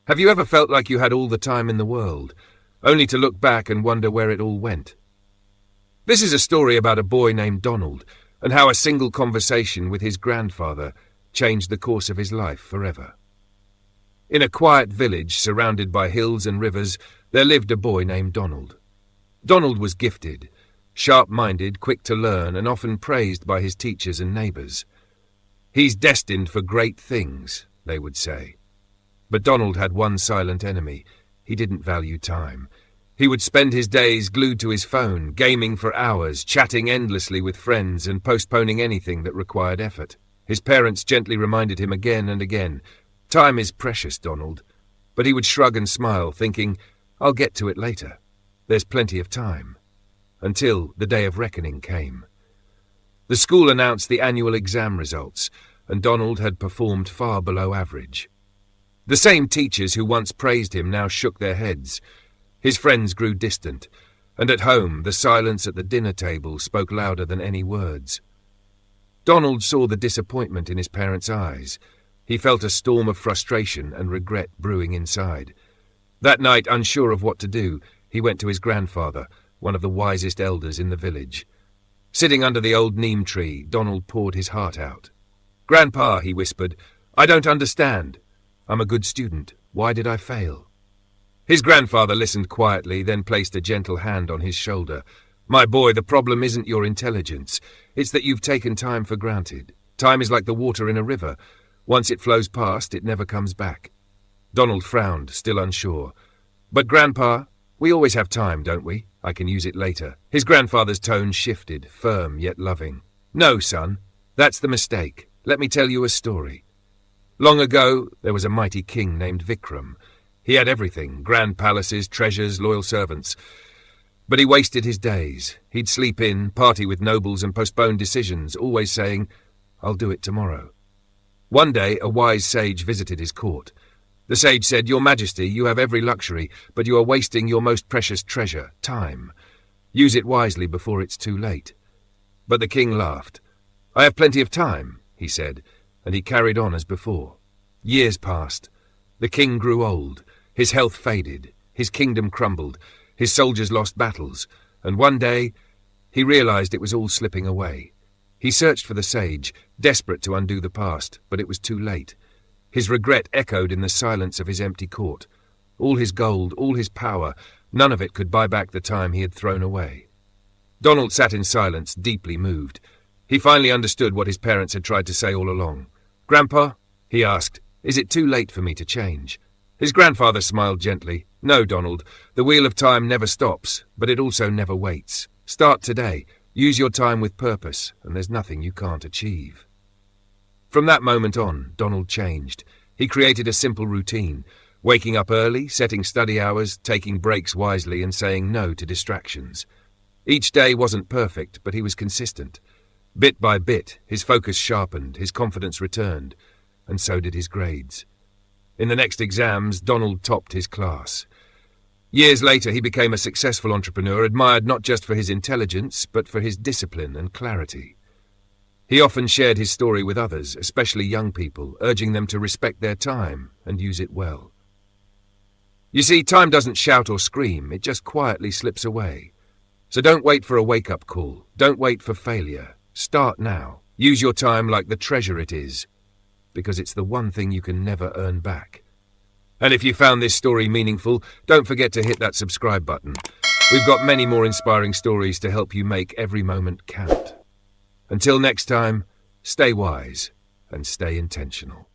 Have you ever felt like you had all the time in the world, only to look back and wonder where it all went? This is a story about a boy named Donald, and how a single conversation with his grandfather changed the course of his life forever. In a quiet village surrounded by hills and rivers, there lived a boy named Donald. Donald was gifted, sharp-minded, quick to learn, and often praised by his teachers and neighbours. "He's destined for great things," they would say. But Donald had one silent enemy. He didn't value time. He would spend his days glued to his phone, gaming for hours, chatting endlessly with friends, and postponing anything that required effort. His parents gently reminded him again and again, "Time is precious, Donald." But he would shrug and smile, thinking, "I'll get to it later. There's plenty of time." Until the day of reckoning came. The school announced the annual exam results, and Donald had performed far below average. The same teachers who once praised him now shook their heads. His friends grew distant, and at home the silence at the dinner table spoke louder than any words. Donald saw the disappointment in his parents' eyes. He felt a storm of frustration and regret brewing inside. That night, unsure of what to do, he went to his grandfather, one of the wisest elders in the village. Sitting under the old neem tree, Donald poured his heart out. "Grandpa," he whispered, "I don't understand. I'm a good student. Why did I fail?" His grandfather listened quietly, then placed a gentle hand on his shoulder. "My boy, the problem isn't your intelligence. It's that you've taken time for granted. Time is like the water in a river. Once it flows past, it never comes back." Donald frowned, still unsure. "But Grandpa, we always have time, don't we? I can use it later." His grandfather's tone shifted, firm yet loving. "No, son, that's the mistake. Let me tell you a story. Long ago, there was a mighty king named Vikram. He had everything, grand palaces, treasures, loyal servants. But he wasted his days. He'd sleep in, party with nobles, and postpone decisions, always saying, 'I'll do it tomorrow.' One day, a wise sage visited his court. The sage said, 'Your Majesty, you have every luxury, but you are wasting your most precious treasure, time. Use it wisely before it's too late.' But the king laughed. 'I have plenty of time,' he said, and he carried on as before. Years passed. The king grew old. His health faded. His kingdom crumbled. His soldiers lost battles. And one day, he realized it was all slipping away. He searched for the sage, desperate to undo the past, but it was too late. His regret echoed in the silence of his empty court. All his gold, all his power, none of it could buy back the time he had thrown away. Donald sat in silence, deeply moved. He finally understood what his parents had tried to say all along. "Grandpa," he asked, "is it too late for me to change?" His grandfather smiled gently. "No, Donald, the wheel of time never stops, but it also never waits. Start today. Use your time with purpose, and there's nothing you can't achieve." From that moment on, Donald changed. He created a simple routine, waking up early, setting study hours, taking breaks wisely, and saying no to distractions. Each day wasn't perfect, but he was consistent. Bit by bit, his focus sharpened, his confidence returned, and so did his grades. In the next exams, Donald topped his class. Years later, he became a successful entrepreneur, admired not just for his intelligence, but for his discipline and clarity. He often shared his story with others, especially young people, urging them to respect their time and use it well. You see, time doesn't shout or scream, it just quietly slips away. So don't wait for a wake-up call. Don't wait for failure. Start now. Use your time like the treasure it is, because it's the one thing you can never earn back. And if you found this story meaningful, don't forget to hit that subscribe button. We've got many more inspiring stories to help you make every moment count. Until next time, stay wise and stay intentional.